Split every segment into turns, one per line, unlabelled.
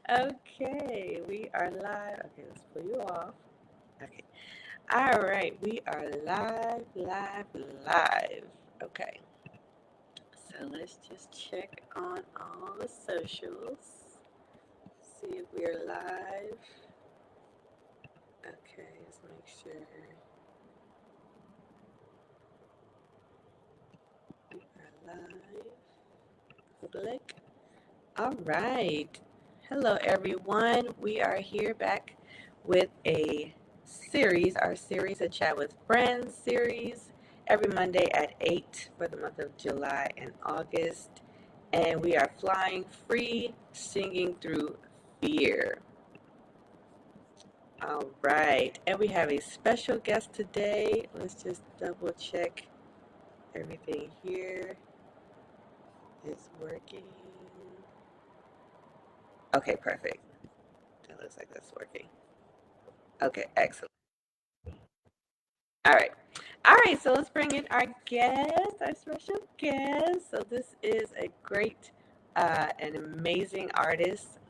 Okay, we are live. Okay, let's pull you off. Okay. All right, we are live, live, live. Okay, so let's just check on all the socials. See if we're live. Okay, let's make sure we are live. Public. All right. Hello, everyone. We are here back with a series, our series, A Chat with Friends series, every Monday at 8 for the month of July and August. And we are flying free, singing through fear. All right. And we have a special guest today. Let's just double check everything here is working. Okay, perfect. That looks like that's working. Okay, excellent. All right. All right, so let's bring in our guest, our special guest. So this is a great an amazing artist.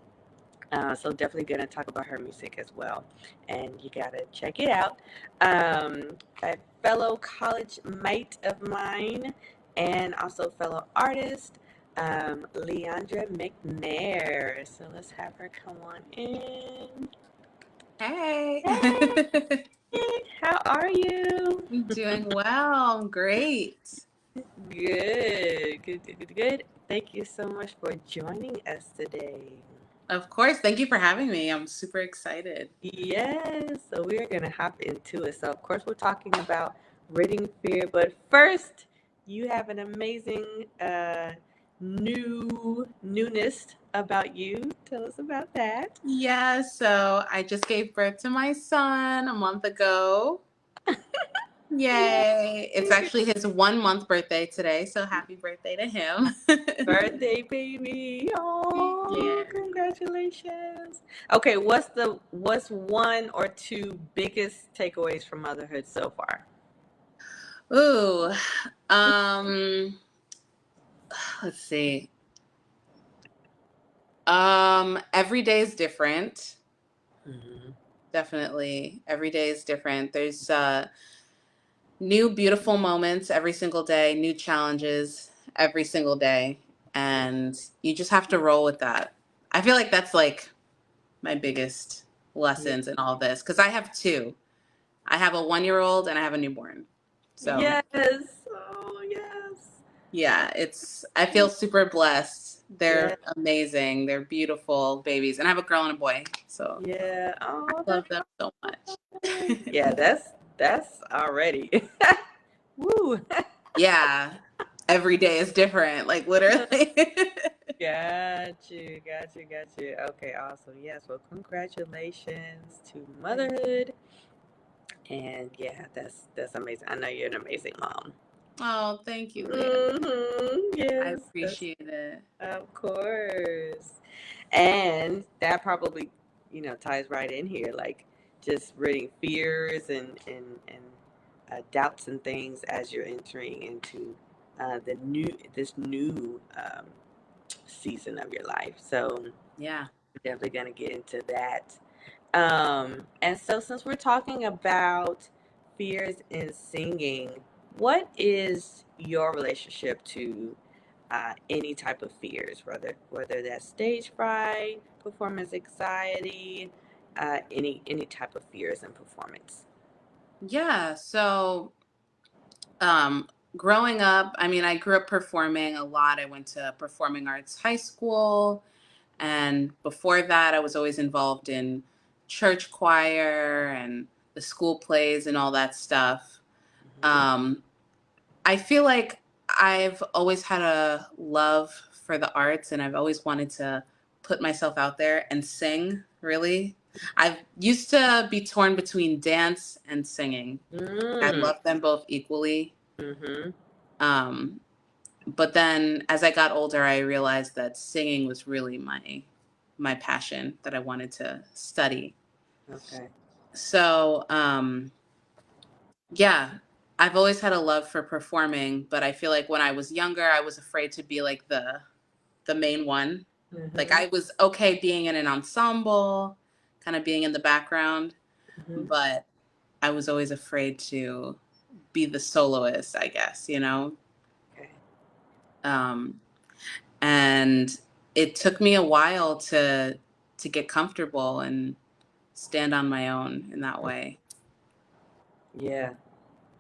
So definitely going to talk about her music as well. And you got to check it out. A fellow college mate of mine and also fellow artist, Leandra McNair. So let's have her come on in.
Hey.
Hey, how are you?
I'm doing well. Great.
Good, good, good, good, good. Thank you so much for joining us today.
Of course. Thank you for having me. I'm super excited.
Yes, so we're gonna hop into it. So of course we're talking about ridding fear, but first you have an amazing newness about you. Tell us about that.
Yeah, so I just gave birth to my son a month ago.
Yeah.
Yay. It's actually his 1 month birthday today, so happy birthday to him.
Birthday baby.
Yeah.
Oh, congratulations. Okay, what's one or two biggest takeaways from motherhood so far?
Ooh. Um, let's see. Every day is different.
Mhm.
Definitely. Every day is different. There's new beautiful moments every single day, new challenges every single day, and you just have to roll with that. I feel like that's like my biggest
Yeah.
lessons in all this because I have two. I have a 1 year old and I have a newborn. So
Yes. Oh, yes.
yeah, I feel super blessed.
Yeah.
They're amazing. They're beautiful babies. And I have a girl and a boy. So
Yeah.
I
Oh,
love
that's
them so
so
much.
fun. Yeah, that's already. Woo.
Yeah. Every day is different, like literally.
Got you, got you, got you. Okay, awesome. Yes, well, congratulations to motherhood. And yeah, that's amazing. I know you're an amazing mom.
Oh, thank you, Leah. I
Yes, that's
appreciate it.
of course. And that probably, ties right in here, like just ridding fears and doubts and things as you're entering into this new season of your life. So
Yeah.
we're definitely gonna get into that. And so since we're talking about fears in singing, what is your relationship to any type of fears, whether that's stage fright, performance anxiety, any type of fears in performance?
Yeah. So, um, growing up, I mean, I grew up performing a lot. I went to performing arts high school. And before that, I was always involved in church choir and the school plays and all that stuff.
Hmm.
Um, I feel like I've always had a love for the arts and I've always wanted to put myself out there and sing, really. I used to be torn between dance and singing. I
Mm.
love them both equally.
Hmm.
Um, but then as I got older, I realized that singing was really my passion that I wanted to study.
Okay.
So, yeah, I've always had a love for performing, but I feel like when I was younger, I was afraid to be like the main one. Like
Mm-hmm.
I was okay being in an ensemble, kind of being in the background,
Mm-hmm.
but I was always afraid to be the soloist, I guess, you know?
Okay.
Um, and it took me a while to get comfortable and stand on my own in that way.
Yeah.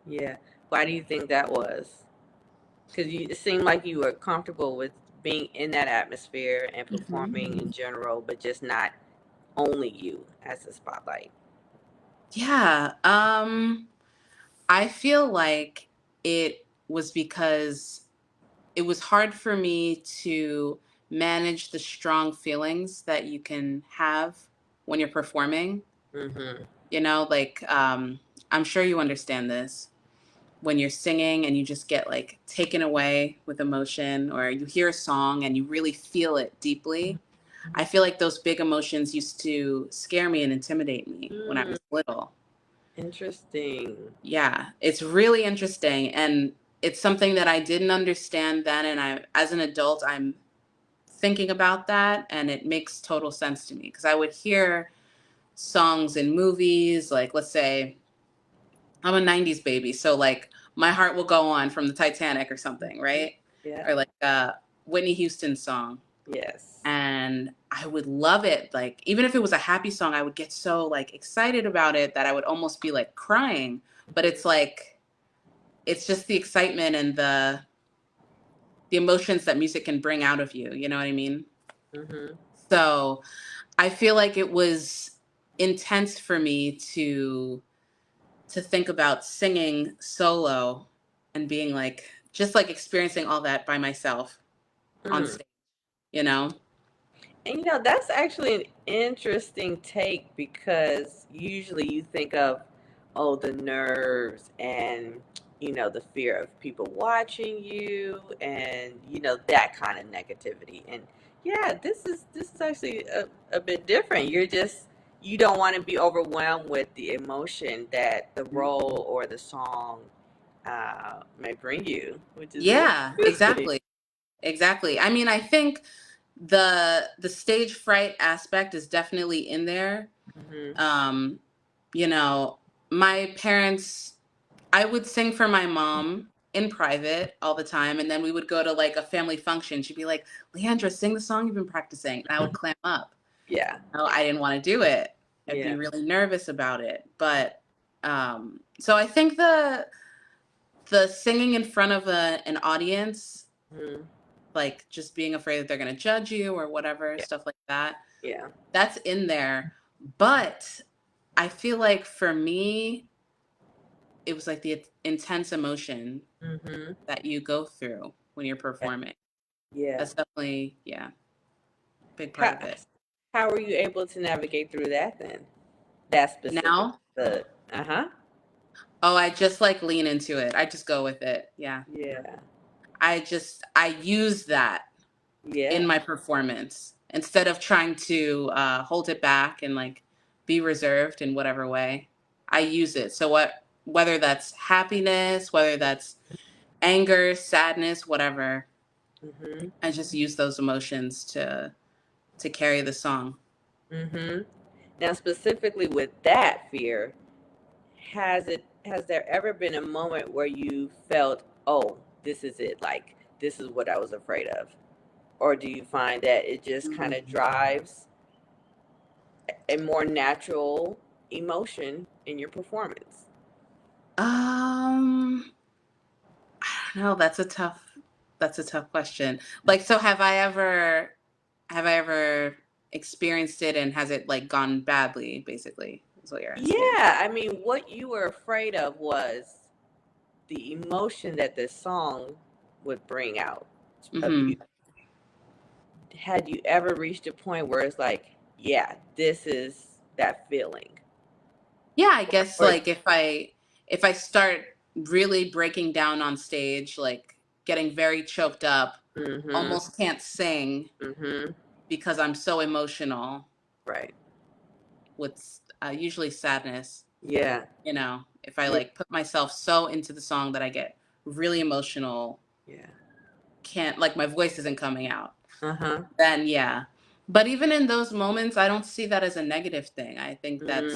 Yeah. Why do you think that was? Because it seemed like you were comfortable with being in that atmosphere and
Mhm.
performing in general, but just not only you as the spotlight.
Yeah. I feel like it was because it was hard for me to manage the strong feelings that you can have when you're performing.
Mm-hmm.
You know, like I'm sure you understand this when you're singing and you just get like taken away with emotion, or you hear a song and you really feel it deeply. I feel like those big emotions used to scare me and intimidate me when I
Mm,
was little.
interesting.
Yeah, it's really interesting, and it's something that I didn't understand then, and I as an adult I'm thinking about that, and it makes total sense to me because I would hear songs in movies, like let's say I'm a 90s baby, so like My Heart Will Go On from the Titanic or something, right?
Yeah.
Or like Whitney Houston song.
Yes.
And I would love it. Like even if it was a happy song, I would get so like excited about it that I would almost be like crying. But it's like it's just the excitement and the emotions that music can bring out of you, you know what I mean?
Mm-hmm.
So, I feel like it was intense for me to think about singing solo and being like just like experiencing all that by myself on
Mm.
stage, you know?
And that's actually an interesting take because usually you think of, oh, the nerves and, the fear of people watching you and, that kind of negativity. And yeah, this is actually a bit different. You don't want to be overwhelmed with the emotion that the role or the song may bring you, which is
Yeah,
interesting.
exactly. Exactly. I mean, I think the stage fright aspect is definitely in there.
Hmm.
Um, you know, my parents, I would sing for my mom in private all the time, and then we would go to like a family function. She'd be like, "Leandra, sing the song you've been practicing." And I would clam up.
Yeah,
No, I didn't want to do it. I'd be
yeah.
really nervous about it. But so I think the singing in front of an audience,
Hmm.
like just being afraid that they're going to judge you or whatever,
Yeah,
stuff like that,
yeah.
that's in there. But I feel like for me, it was like the intense emotion
Hmm.
that you go through when you're performing.
Yeah.
That's definitely, yeah, big part
How
of it.
how were you able to navigate through that then? That specific.
Now,
The uh-huh.
oh, I just like lean into it. I just go with it. Yeah.
Yeah.
I use that in
Yeah.
my performance instead of trying to hold it back and like be reserved in whatever way. I use it. So whether that's happiness, whether that's anger, sadness, whatever,
Mhm.
I just use those emotions to carry the song.
Mhm. Now specifically with that fear, has there ever been a moment where you felt, "Oh, this is it. Like this is what I was afraid of." Or do you find that it just kind
Mhm.
of drives a more natural emotion in your performance?
I don't know. That's a tough question. Like, so have I ever experienced it and has it like gone badly, basically, is what you're asking.
Yeah, I mean, what you were afraid of was the emotion that this song would bring out of you.
Hmm.
Had you ever reached a point where it's like, yeah, this is that feeling?
Yeah, I guess
Or,
like if I start really breaking down on stage, like getting very choked up,
mm-hmm,
almost can't sing
mm-hmm,
because I'm so emotional
right.
with usually sadness.
Yeah,
You know, if I
yeah,
like put myself so into the song that I get really emotional,
yeah.
can't like my voice isn't coming out.
Uh-huh.
then yeah. But even in those moments, I don't see that as a negative thing. I think
Mm-hmm.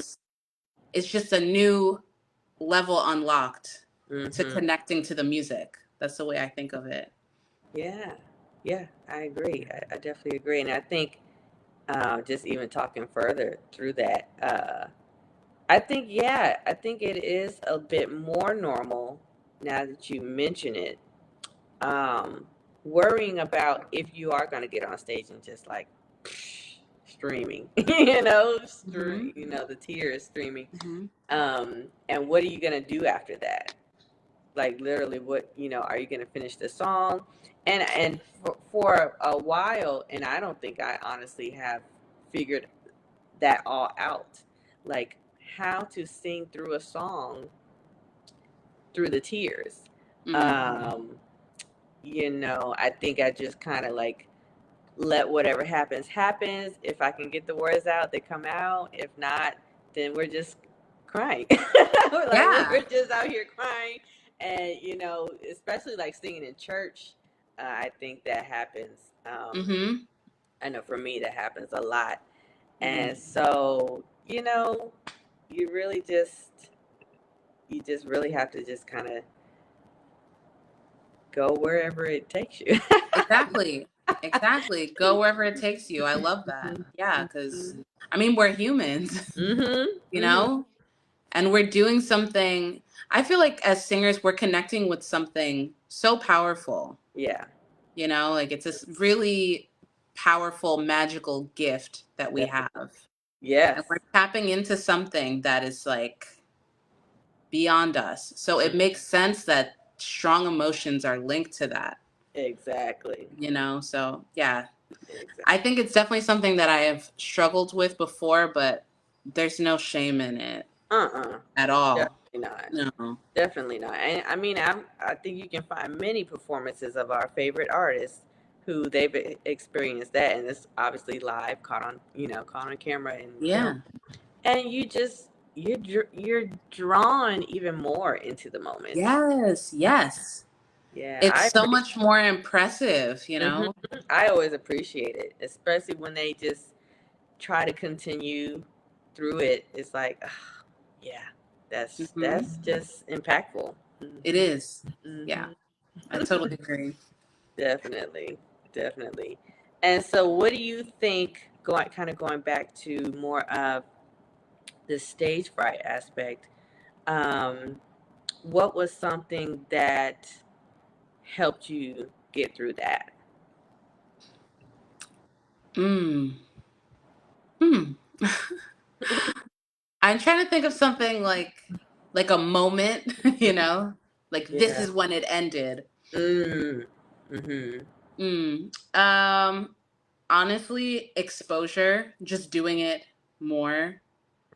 it's just a new level unlocked to
Mm-hmm.
connecting to the music. That's the way I think of it.
Yeah. Yeah, I agree. I definitely agree. And I think just even talking further through that, I think, yeah, I think it is a bit more normal now that you mention it. Um, Worrying about if you are going to get on stage and just like streaming,
Hmm.
the tears streaming.
Hmm.
And what are you going to do after that? Like literally, what are you going to finish the song? And for a while, and I don't think I honestly have figured that all out, like how to sing through a song through the tears.
Mm.
Um, I think I just kind of like let whatever happens. If I can get the words out, they come out. If not, then we're just crying. Like
Yeah.
we're just out here crying, and especially like singing in church. I think that happens.
Hmm.
I know for me that happens a lot,
Mm.
and so you really just really have to just kind of go wherever it takes you.
Exactly. Exactly. Go wherever it takes you. I love that. Yeah, because I mean, we're humans,
Mhm.
you
Mhm.
know, and we're doing something. I feel like as singers, we're connecting with something so powerful,
Yeah.
like it's this really powerful, magical gift that we
Definitely.
have. And
Yes.
we're tapping into something that is like beyond us. So it makes sense that strong emotions are linked to that,
Exactly.
So yeah,
Exactly.
I think it's definitely something that I have struggled with before, but there's no shame in it
Uh-uh.
at all.
Definitely not.
No.
Definitely not. And I mean, I think you can find many performances of our favorite artists who they've experienced that, and it's obviously live, caught on camera and film,
Yeah.
and you're drawn even more into the moment.
Yes. Yes.
Yeah,
It's
I
so much more impressive,
hmm I always appreciate it, especially when they just try to continue through it. It's like, ah, yeah,
Hmm.
that's just impactful.
It
Hmm.
is. Yeah.
Hmm.
I totally agree.
Definitely, definitely. And so, what do you think? Going back to more of the stage fright aspect. Um, what was something that helped you get through that?
Mm. Hmm. I'm trying to think of something like a moment, like this
Yeah.
is when it ended.
Mm. Mm-hmm.
Mm. Honestly, exposure, just doing it more,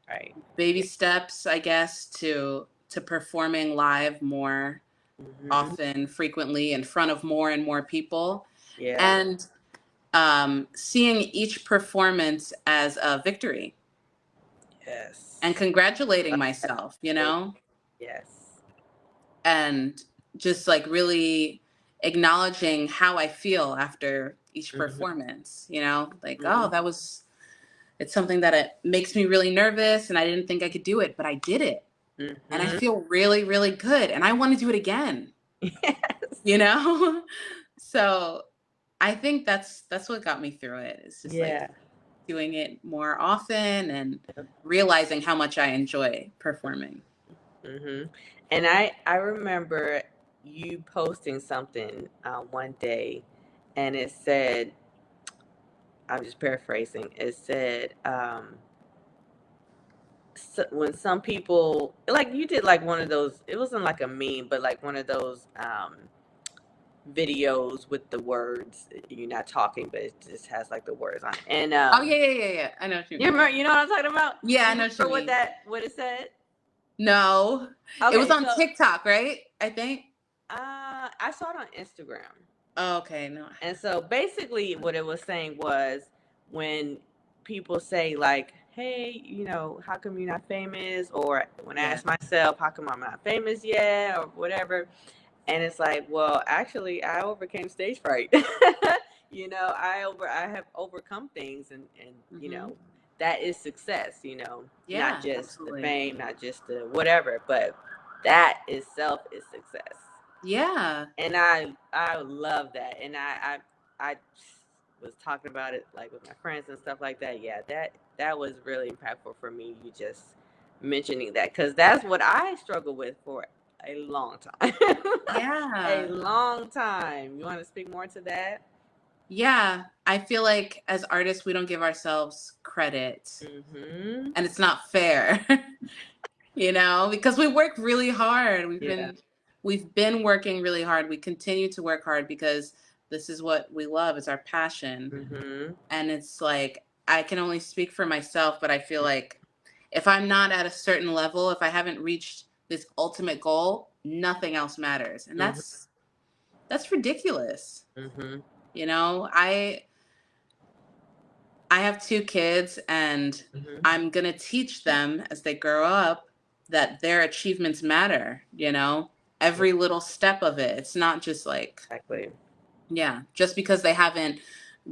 Right.
baby
Yeah.
steps, I guess, to performing live more
Mm-hmm.
often, frequently, in front of more and more people,
Yeah.
and seeing each performance as a victory and
Yes.
congratulating
Love that.
myself,
Yes.
and just like really acknowledging how I feel after each
Mm-hmm.
performance, like,
Mm-hmm.
oh, it's something that it makes me really nervous and I didn't think I could do it, but I did it. And I
Mm-hmm.
feel really, really good. And I want to do it again, you
Yes.
know? So I think that's what got me through it. It's just like
Yeah.
doing it more often and realizing how much I enjoy performing.
Mm-hmm. And I remember you posting something one day, and it said, I'm just paraphrasing. It said, so when some people like you did like one of those. It wasn't like a meme, but like one of those videos with the words. You're not talking, but it just has like the words on it. And
Oh yeah, yeah, yeah, yeah. I know what you
you
mean.
remember? You know what I'm talking about?
Yeah,
Do
I
you
know what you
remember
mean.
what it said?
No. It was
Okay,
on
so
TikTok, right? I think.
I saw it on Instagram.
Oh, okay, no.
And so basically, what it was saying was when people say, like, hey, how come you're not famous? Or when I
Yeah.
ask myself, how come I'm not famous yet? Or whatever. And it's like, well, actually, I overcame stage fright. I have overcome things, and
Mm-hmm.
that is success. Not
Yeah,
just the
absolutely.
fame, not just the whatever, but that itself is success.
Yeah.
And I love that, and I was talking about it like with my friends and stuff like that. Yeah, that was really impactful for me. You just mentioning that, because that's what I struggled with for a long time. A
Yeah.
long time. You want to speak more to that?
Yeah. I feel like as artists, we don't give ourselves credit,
Mm-hmm.
and it's not fair. Because we work really hard.
Yeah.
We've been working really hard. We continue to work hard because this is what we love. It's our passion.
Mm-hmm.
And it's like I can only speak for myself, but I feel like if I'm not at a certain level, if I haven't reached this ultimate goal, nothing else matters. And
Mm-hmm.
that's ridiculous.
Mm-hmm.
You know, I have two kids, and
Mm-hmm.
I'm going to teach them as they grow up that their achievements matter. Every little step of it. It's not just like,
Exactly.
yeah, just because they haven't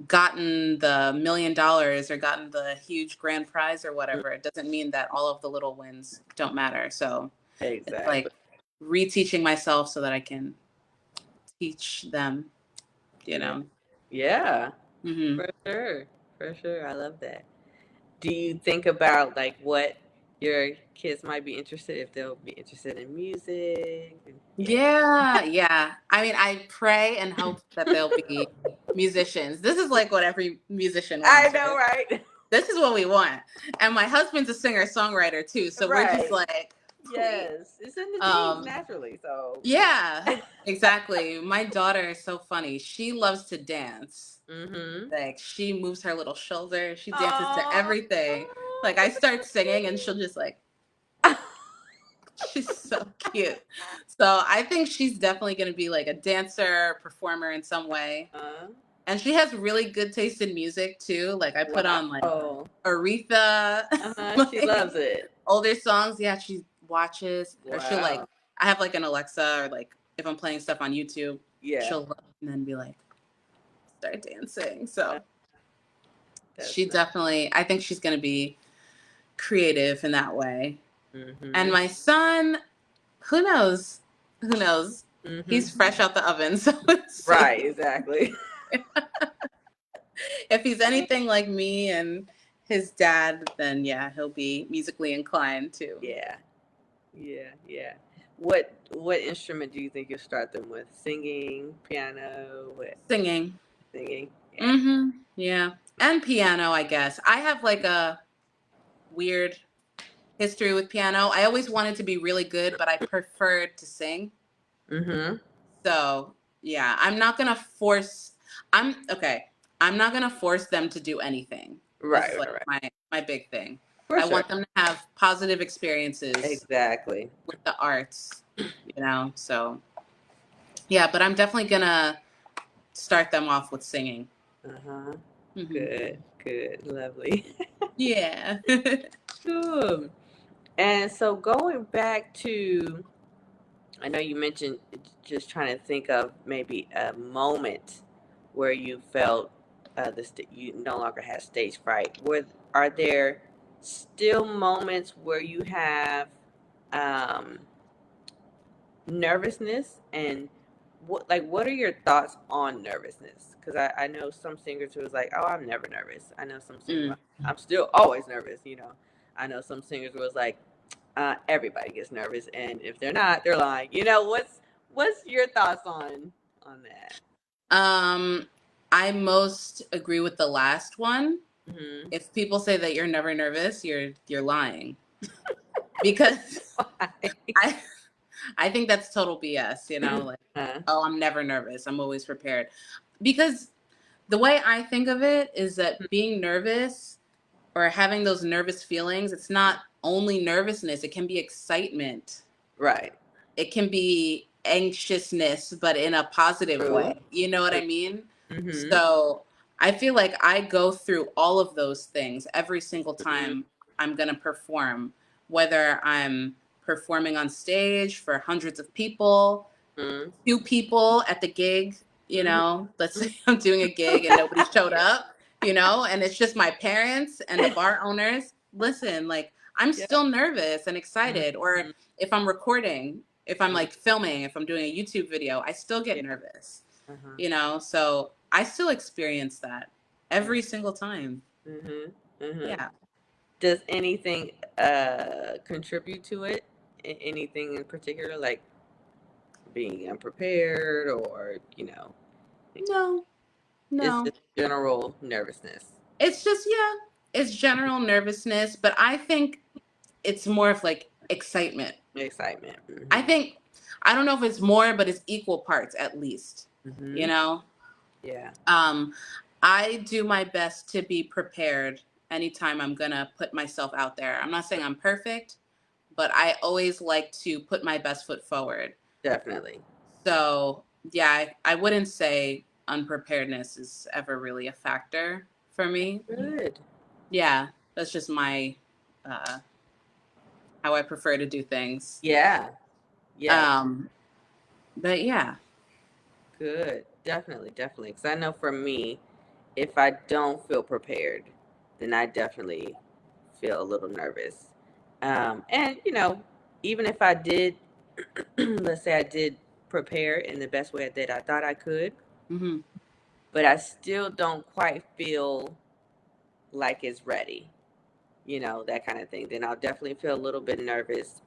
gotten the $1 million or gotten the huge grand prize or whatever, it doesn't mean that all of the little wins don't matter. So it's
Exactly.
like reteaching myself so that I can teach them, you
Yeah.
know.
Yeah.
Hmm.
For sure. For sure. I love that. Do you think about like what your kids might be interested, if they'll be interested in music? Yeah.
Yeah, yeah. I mean, I pray and hope that they'll be musicians. This is like what every musician
I
wants,
know,
right?
right?
This is what we want. And my husband's a singer-songwriter too, so we're just
Right.
like, please.
Yes. It's in the genes
Um,
naturally. So,
yeah, exactly. My daughter is so funny. She loves to dance.
mm-hmm.
Like she moves her little shoulder. She dances to
Oh,
everything. Like I start singing and she'll just like she's so cute. So I think she's definitely going to be like a dancer, performer in some way.
uh,
And she has really good taste in music too. Like I put on like
wow.
Aretha,
She
like
loves it.
older songs. Yeah, she watches, or she'll like,
Wow.
I have like an Alexa, or like if I'm playing stuff on YouTube,
Yeah.
she'll look and then be like, start dancing. So
That's
she
nice.
definitely, I think she's going to be creative in that way. And
Mm-hmm.
my son, who knows? Who knows? He's
Mm-hmm.
fresh out the oven, so let's
Right.
see.
Exactly.
If he's anything like me and his dad, then yeah, he'll be musically inclined too.
Yeah. Yeah. Yeah. What instrument do you think you'll start them with? Singing, piano, what?
Singing.
Singing. Yeah.
Mm-hmm. Yeah. And piano, I guess. I have like a weird history with piano. I always wanted to be really good, but I preferred to sing.
Mm-hmm.
So yeah, I'm okay. I'm not gonna force them to do anything. This
Right.
is
Right.
like
Right.
my big thing.
For
I
sure.
want them to have positive experiences
Exactly.
with the arts. So yeah, but I'm definitely gonna start them off with singing.
Uh-huh.
Hmm.
Good. Good. Lovely.
Yeah.
Cool. And so going back to, I know you mentioned just trying to think of maybe a moment where you felt you no longer had stage fright. Are there still moments where you have um, nervousness, and what are your thoughts on nervousness? Because I know some singers who was like, oh, I'm never nervous. I know some singers
Mm.
like, I'm still always nervous. I know some singers who was like, everybody gets nervous, and if they're not, they're lying. What's your thoughts on that?
um, I most agree with the last one.
Mm-hmm.
If people say that you're never nervous, you're lying. Because I I think that's total BS. Like,
uh,
oh, I'm never nervous. I'm always prepared. Because the way I think of it is that being nervous or having those nervous feelings, it's not only nervousness, it can be excitement.
right.
It can be anxiousness, but in a positive
True.
way. You know what
True.
I mean?
Mm-hmm.
So I feel like I go through all of those things every single
Mm-hmm.
time I'm going to perform, whether I'm performing on stage for hundreds of people,
Mm-hmm.
few people at the gig. you
Mhm.
know, let's say I'm doing a gig and nobody showed
Yeah.
up, you know, and it's just my parents and the bar owners. Listen, like I'm
Yeah.
still nervous and excited. Or
Mhm.
if I'm recording, if I'm
Mhm.
like filming, if I'm doing a YouTube video, I still get
Yeah.
nervous,
Uh-huh.
you know, so I still experience that
Yeah.
every single time.
Mhm. Mhm.
Yeah.
Does anything contribute to it? Anything in particular, like being unprepared, or
No,
it's
no.
just general nervousness,
It's just, yeah, it's general nervousness, but I think it's more of like excitement.
excitement?
I
Mhm.
think, I don't know if it's more, but it's equal parts at least, you
Mhm.
know?
Yeah.
Um, I do my best to be prepared anytime I'm gonna put myself out there. I'm not saying I'm perfect, but I always like to put my best foot forward.
Definitely.
So, yeah, I wouldn't say unpreparedness is ever really a factor for me.
Good.
Yeah, that's just my uh, how I prefer to do things.
Yeah. Yeah.
Um, but yeah.
Good. Definitely. Definitely. Because I know for me, if I don't feel prepared, then I definitely feel a little nervous. And even if I did, let's say I did prepare in the best way that I thought I could,
Hmm.
but I still don't quite feel like it's ready, that kind of thing, then I'll definitely feel a little bit nervous.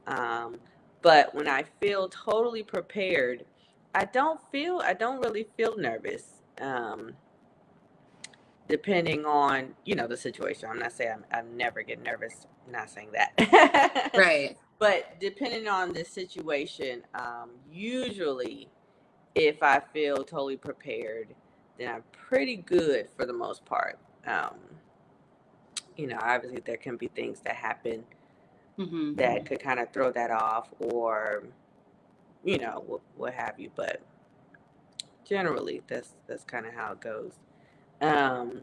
But when I feel totally prepared, I don't really feel nervous. Depending on, the situation. I'm not saying I never get nervous. I'm not saying that.
Right.
But depending on the situation, usually if I feel totally prepared, then I'm pretty good for the most part. Obviously there can be things that happen
Hmm.
that could kind of throw that off, or what have you, but generally that's kind of how it goes. um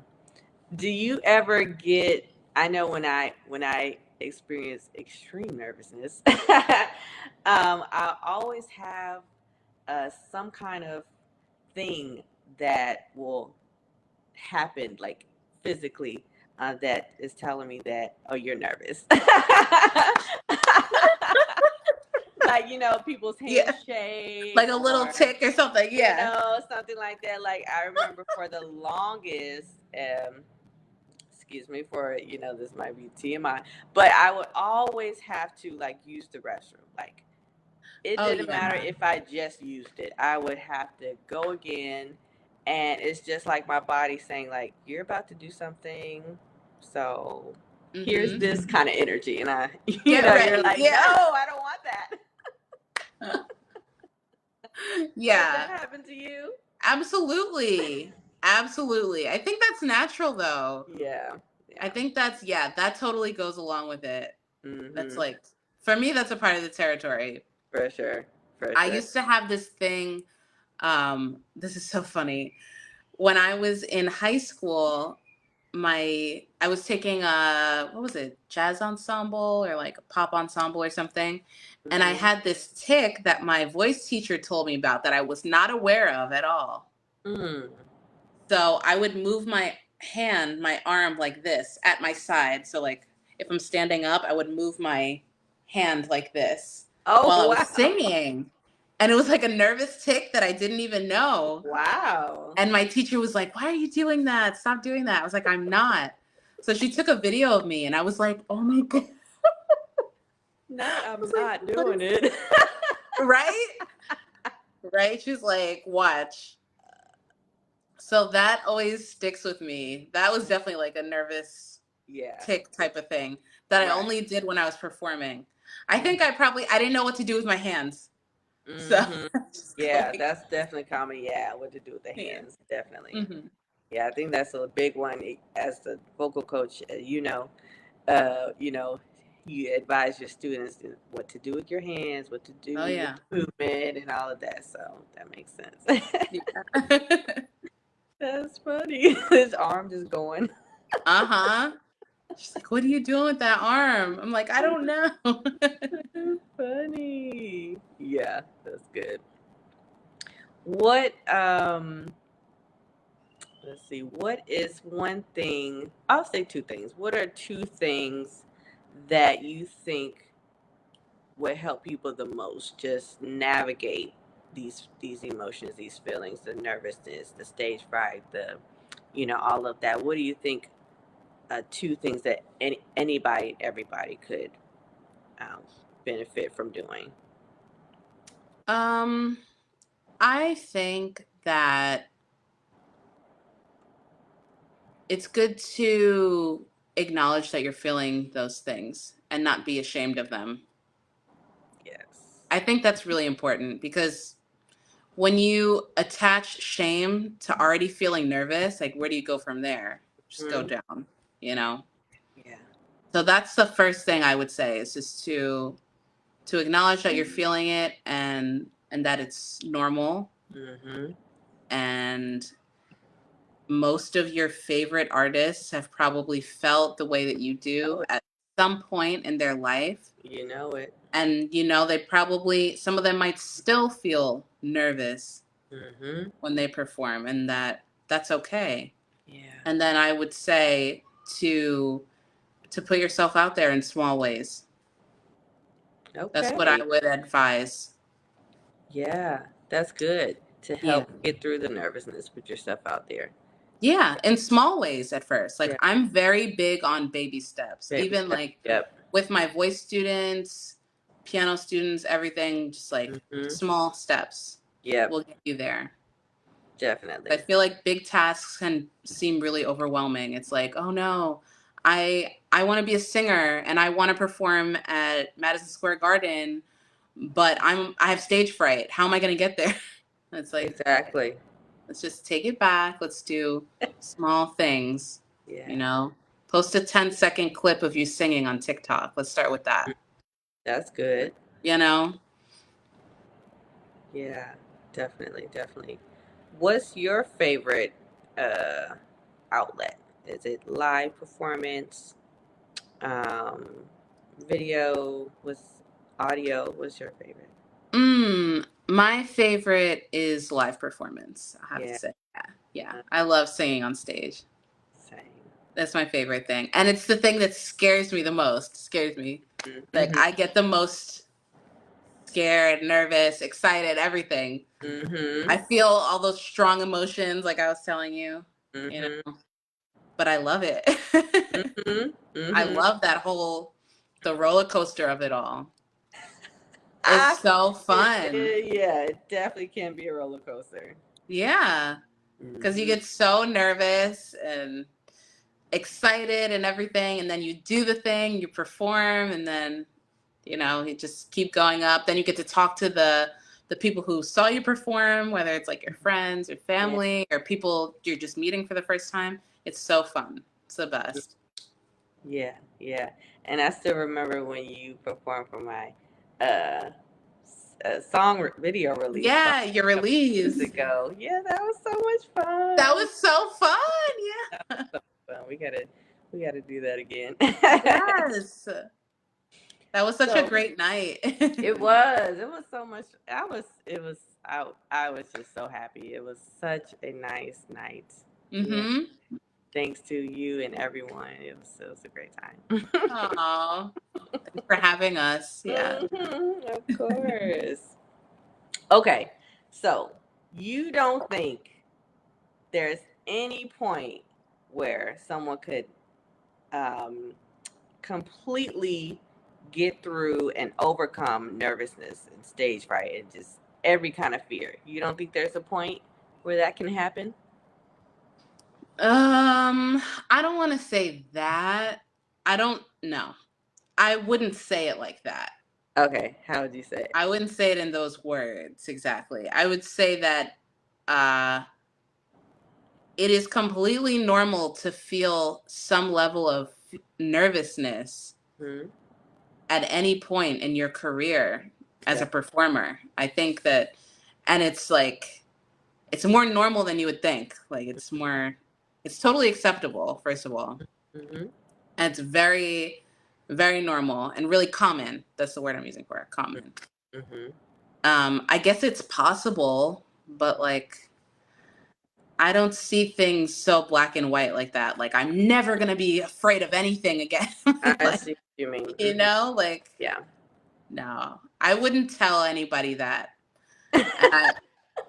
do you ever get, I know when I experience extreme nervousness, I always have some kind of thing that will happen, like physically, that is telling me that, oh, you're nervous. Like, people's hands
Yeah.
shake,
Like a little
or
tick or something. Yeah.
something like that. Like, I remember for the longest, excuse me for, this might be TMI, but I would always have to, like, use the restroom. Like, it
Oh
didn't matter
yeah.
if I just used it. I would have to go again, and it's just like my body saying, like, you're about to do something, so here's
Hmm.
this kind of energy, and
Get
you're
ready.
like, no,
Yeah.
I don't want that. Does that
Yeah.
happen to you?
Absolutely. Absolutely. I think that's natural though.
Yeah,
I
yeah.
think that's, yeah, that totally goes along with it. That's
Mhm.
like, for me, that's a part of the territory.
For sure. For
I
sure.
used to have this thing. This is so funny. When I was in high school, I was taking a, what was it, jazz ensemble or like a pop ensemble or something. And I
Mhm.
had this tick that my voice teacher told me about that I was not aware of at all.
Mm.
So I would move my arm like this at my side. So like if I'm standing up, I would move my hand like this
Oh,
while I was
wow.
singing. And it was like a nervous tick that I didn't even know.
Wow.
And my teacher was like, "Why are you doing that? Stop doing that." I was like, "I'm not." So she took a video of me and I was like, "Oh my God."
Not,
I
I'm
was like,
not
"What
doing
is
it.
right?" Right? She's like, "Watch." So that always sticks with me. That was definitely like a nervous
Yeah.
tick type of thing that I
Right.
only did when I was performing. I
Mhm.
think I didn't know what to do with my hands. So
Mhm.
just
Yeah,
going,
that's definitely common. Yeah, what to do with the
yeah.
hands, definitely.
Hmm.
Yeah, I think that's a big one. As the vocal coach, you know, you advise your students what to do with your hands, what to
Oh
do with
yeah.
the movement, and all of that. So that makes sense.
Yeah.
That's funny. His arm just going.
Uh-huh. She's like, "What are you doing with that arm?" I'm like, "I don't know."
That's funny. Yeah, that's good. What let's see, what is one thing, I'll say two things. What are two things that you think would help people the most just navigate these emotions, these feelings, the nervousness, the stage fright, the all of that? What do you think two things that anybody, everybody could um, benefit from doing?
Um, I think that it's good to acknowledge that you're feeling those things and not be ashamed of them.
Yes.
I think that's really important because when you attach shame to already feeling nervous, like where do you go from there? Just go
Mhm.
down, you know?
Yeah.
So that's the first thing I would say is just to acknowledge that you're feeling it and that it's normal,
Mm-hmm.
and most of your favorite artists have probably felt the way that you
Oh,
do at some point in their life.
you know it.
And, they probably, some of them might still feel nervous
Mm-hmm.
when they perform, and that's okay.
Yeah.
And then I would say to put yourself out there in small ways. That's what I
Okay.
would advise.
Yeah, that's good to
Yeah.
help get through the nervousness. Put yourself out there.
Yeah, in small ways at first. Like
Yeah.
I'm very big on baby steps.
Baby
Even
step.
like
Yep.
with my voice students, piano students, everything, just like
Mm-hmm.
small steps
Yep.
will get you there. I
Definitely.
feel like big tasks can seem really overwhelming. It's like, oh no, I want to be a singer and I want to perform at Madison Square Garden, but I have stage fright. How am I going to get there? It's like,
Exactly.
let's just take it back. Let's do small things,
Yeah.
you know. Post a 10-second clip of you singing on TikTok. Let's start with that.
That's good.
You know?
Yeah. Definitely. Definitely. What's your favorite uh outlet? Is it live performance? Um, video? Was audio? What's your favorite?
My favorite is live performance, I have to
Yeah.
say. Yeah. Yeah. I love singing on stage.
Same.
That's my favorite thing. And it's the thing that scares me the most. Scares me. Like
Mm-hmm.
I get the most scared, nervous, excited, everything.
Mm-hmm.
I feel all those strong emotions like I was telling you, you
Mm-hmm.
know. But I love it.
Mm-hmm.
I
Mm-hmm.
love the roller coaster of it all. It's
Ah,
so fun.
yeah, it definitely can be a roller coaster.
Yeah. Because you
Mm-hmm.
get so nervous and excited and everything. And then you do the thing, you perform, and then, you just keep going up. Then you get to talk to the people who saw you perform, whether it's like your friends or
Yeah.
family or people you're just meeting for the first time. It's so fun. It's the best.
Yeah, yeah. And I still remember when you performed for my uh, video release song
Yeah, your
a couple years
release.
ago. Yeah, that was so much
That
fun.
was so fun.
That
Yeah.
was so fun. We gotta do that again.
Yes. That was such a
So
great night.
it was. It was so much. I was just so happy. It was such a nice night. Yeah.
Mhm.
Thanks to you and everyone. It was a great time.
Aw. Thanks for having us. Yeah.
Of course. Okay. So you don't think there's any point where someone could um, completely get through and overcome nervousness and stage fright and just every kind of fear? You don't think there's a point where that can happen?
I don't want to say that. I don't know. I wouldn't say it like that.
Okay. How would you say it?
I wouldn't say it in those words exactly. I would say that uh it is completely normal to feel some level of nervousness
Hmm.
at any point in your career as
Yeah.
a performer. I think that, and it's like, it's more normal than you would think. Like, it's totally acceptable, first of all.
Hmm.
And it's very, very normal and really common. That's the word I'm using for it, common.
Hmm.
I guess it's possible, but like I don't see things so black and white like that. Like I'm never gonna be afraid of anything again.
I
Like,
see what you mean.
you know, like
Yeah.
no, I wouldn't tell anybody that.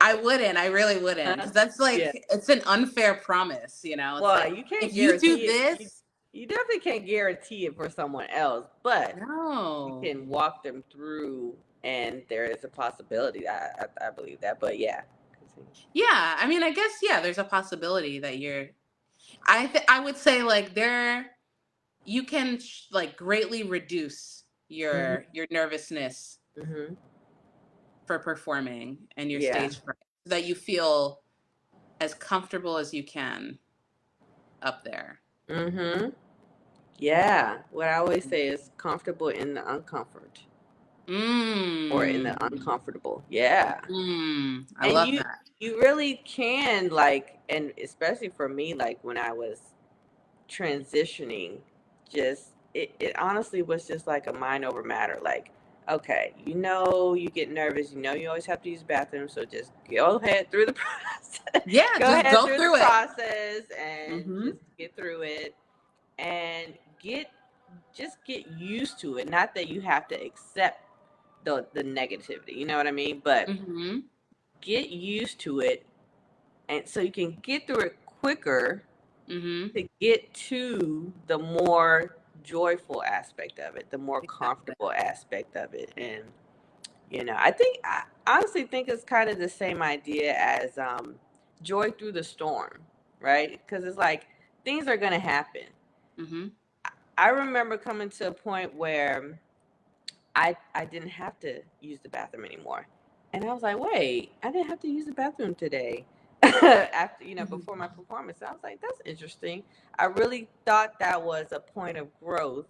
I wouldn't. I really wouldn't, because that's
Yeah.
like it's an unfair promise. You know, it's
Well,
like
you can't
if you do
guarantee it.
this,
You definitely can't guarantee it for someone else, but you
no.
can walk them through, and there is a possibility. I believe that, but yeah. Continue.
Yeah, I mean, I guess yeah. There's a possibility that you're. I would say like you can like greatly reduce
Mhm.
your nervousness
Mhm.
for performing and your
Yeah.
stage fright, so that you feel as comfortable as you can up there.
Mhm. Yeah. What I always say is comfortable in the uncomfort, or in the
Mm.
uncomfortable. Yeah.
I
And
love
you
that.
you really can, like, and especially for me, like when I was transitioning, just it honestly was just like a mind over matter. Like, okay, you get nervous, you always have to use the bathroom, so just go ahead through the process.
Yeah,
Go
just
ahead
go
through the
through it.
process and
Mm-hmm.
just get through it, and get used to it. Not that you have to accept the negativity, you know what I mean? But
Mm-hmm.
get used to it, and so you can get through it quicker
Mm-hmm.
to get to the more joyful aspect of it, the more
Exactly.
comfortable aspect of it. And I honestly think it's kind of the same idea as joy through the storm, right? Because it's like things are going to happen.
Mm-hmm.
I remember coming to a point where I didn't have to use the bathroom anymore. And I was like, wait, I didn't have to use the bathroom today. After, before my performance. I was like, that's interesting. I really thought that was a point of growth.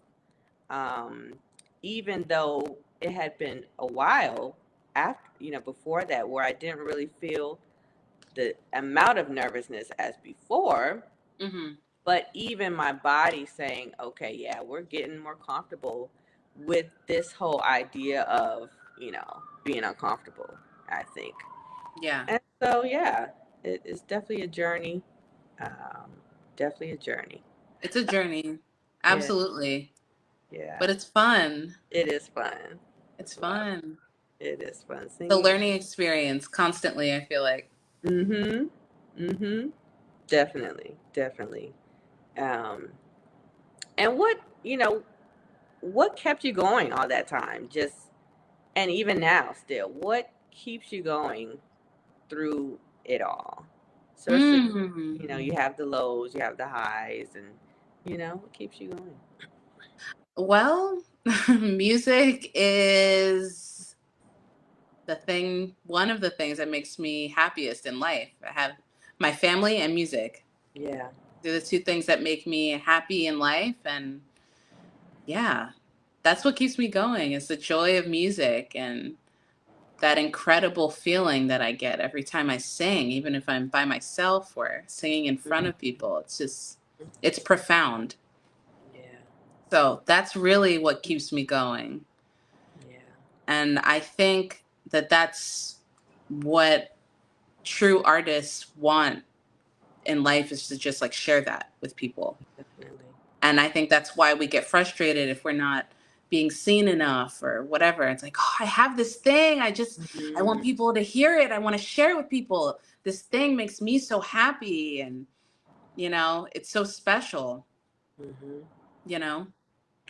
Um, Even though it had been a while after, before that, where I didn't really feel the amount of nervousness as before,
Mm-hmm.
but even my body saying, okay, yeah, we're getting more comfortable with this whole idea of, being uncomfortable, I think.
Yeah.
And so, yeah, it's definitely a journey. Um, Definitely a journey.
It's a journey.
Yeah,
Absolutely.
yeah.
But it's fun.
It is fun.
It's
It's a lot of
fun.
It is fun
The
singing.
learning experience constantly, I feel like.
Mm-hmm. Mm-hmm. Definitely. Definitely. Um, and what kept you going all that time? And even now still, what keeps you going through it all? Especially,
Mm.
you have the lows, you have the highs, and what keeps you going?
Well, music is one of the things that makes me happiest in life. I have my family and music.
Yeah.
They're the two things that make me happy in life. And yeah, that's what keeps me going is the joy of music and that incredible feeling that I get every time I sing, even if I'm by myself or singing in front of people. It's profound.
Yeah.
So that's really what keeps me going.
Yeah.
And I think that that's what true artists want in life, is to just like share that with people.
Definitely.
And I think that's why we get frustrated if we're not being seen enough or whatever. It's like, oh, I have this thing. I want
Mm-hmm.
people to hear it. I want to share it with people. This thing makes me so happy. And, it's so special,
Mm-hmm.
you know?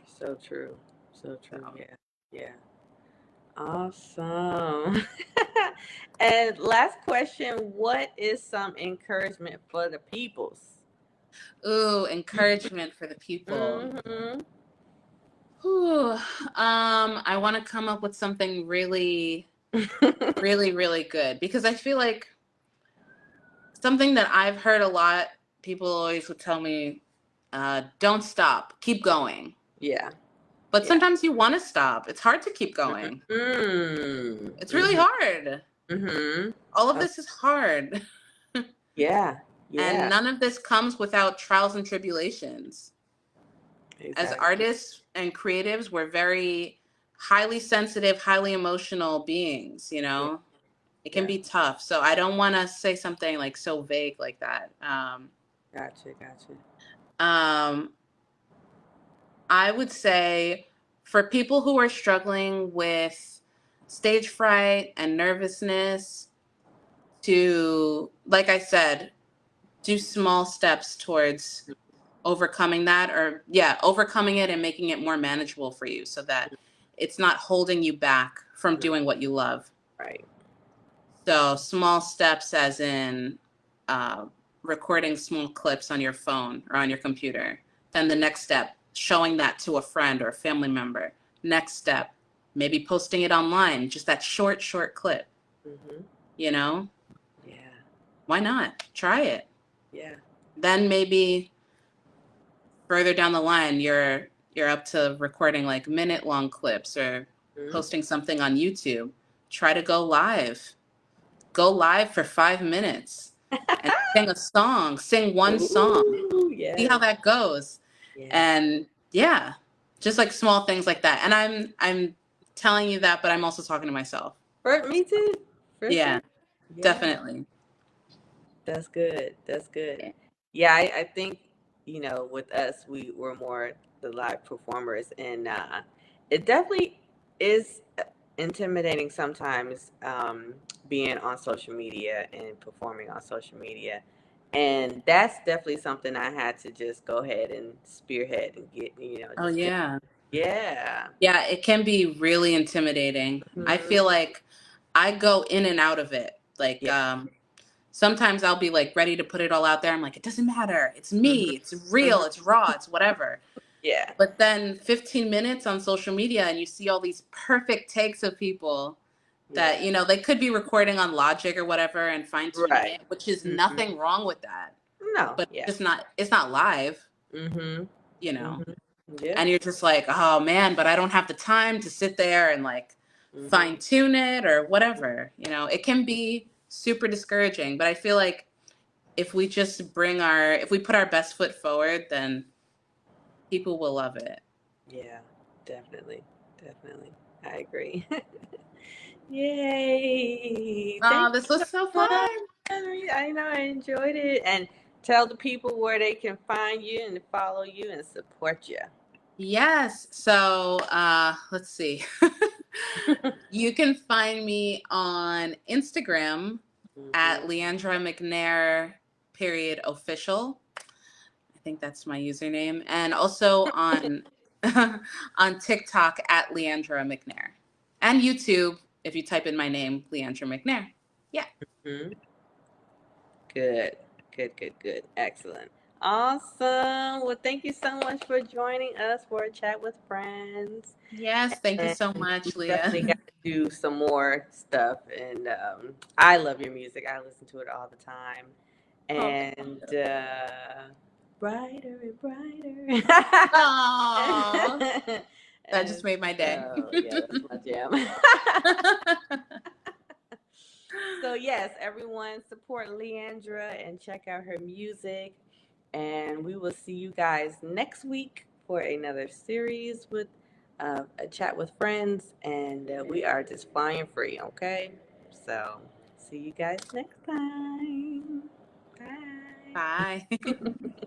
So true. So true.
So,
Yeah. Yeah. Awesome. And last question, what is some encouragement for the peoples?
ooh, encouragement for the people.
Mm-hmm.
Whew. I want to come up with something really, really, really good, because I feel like something that I've heard a lot, people always would tell me, don't stop, keep going.
Yeah.
But
Yeah.
sometimes you want to stop. It's hard to keep going.
Mm-hmm.
It's really
Mm-hmm.
hard.
Mm-hmm.
All of
Oh,
this is hard.
yeah.
And
Yeah.
none of this comes without trials and tribulations. As
Exactly.
artists and creatives, we're very highly sensitive, highly emotional beings, you
Yeah.
know? It can be tough. So I don't want to say something like so vague like that.
Gotcha.
Um, I would say for people who are struggling with stage fright and nervousness, to, like I said, do small steps towards overcoming that, or overcoming it and making it more manageable for you so that it's not holding you back from doing what you love.
Right.
So small steps as in uh, recording small clips on your phone or on your computer. Then the next step, showing that to a friend or a family member. Next step, maybe posting it online, just that short clip.
Mm-hmm.
You know?
Yeah.
Why not? Try it.
Yeah.
Then maybe further down the line, you're up to recording like minute-long clips or posting something on YouTube. Try to go live. Go live for 5 minutes and sing a song. Sing one song.
Ooh,
See how
yes.
that goes.
Yeah.
And yeah, just like small things like that. And I'm telling you that, but I'm also talking to myself.
For me too. For
Yeah,
sure. Yeah.
definitely.
That's good. That's good.
Yeah.
Yeah, I think, with us, were more the live performers, and it definitely is intimidating sometimes, being on social media and performing on social media. And that's definitely something I had to just go ahead and spearhead and get,
Oh,
just get.
yeah.
Yeah.
Yeah, it can be really intimidating. I
Mhm.
feel like I go in and out of it. Like,
Yeah.
sometimes I'll be like ready to put it all out there. I'm like, it doesn't matter. It's me.
Mhm.
It's real.
Mhm.
It's raw. It's whatever.
Yeah.
But then 15 minutes on social media and you see all these perfect takes of people that,
Yeah.
they could be recording on Logic or whatever and fine tuning
Right.
it, which is
Mhm.
nothing wrong with that.
No.
But
Yeah.
it's not live,
Mhm.
you know.
Mhm. Yeah.
And you're just like, oh man, but I don't have the time to sit there and like
Mhm.
fine tune it or whatever. It can be super discouraging, but I feel like if we just if we put our best foot forward, then people will love it.
Yeah. Definitely. Definitely. I agree. Yay!
Oh,
Thank
this
you
was
so
so fun.
much. I know I enjoyed it. And tell the people where they can find you and follow you and support you.
Yes. So let's see. You can find me on Instagram at
Mhm.
Leandra McNair period official. I think that's my username. And also on on TikTok at Leandra McNair. And YouTube, if you type in my name, Leandra McNair. Yeah.
Mhm. Good. Good. Excellent. Awesome. Well, thank you so much for joining us for a chat with friends.
Yes, thank you
And
so
we
much, Leah.
definitely got to do some more stuff. And I love your music. I listen to it all the time.
Oh,
And brighter and brighter.
Aw, that just
And
made my day.
so, yeah, that's my jam. So, yes, everyone support Leandra and check out her music. And we will see you guys next week for another series with a chat with friends. And we are just flying free, okay? So, see you guys next time. Bye.
Bye.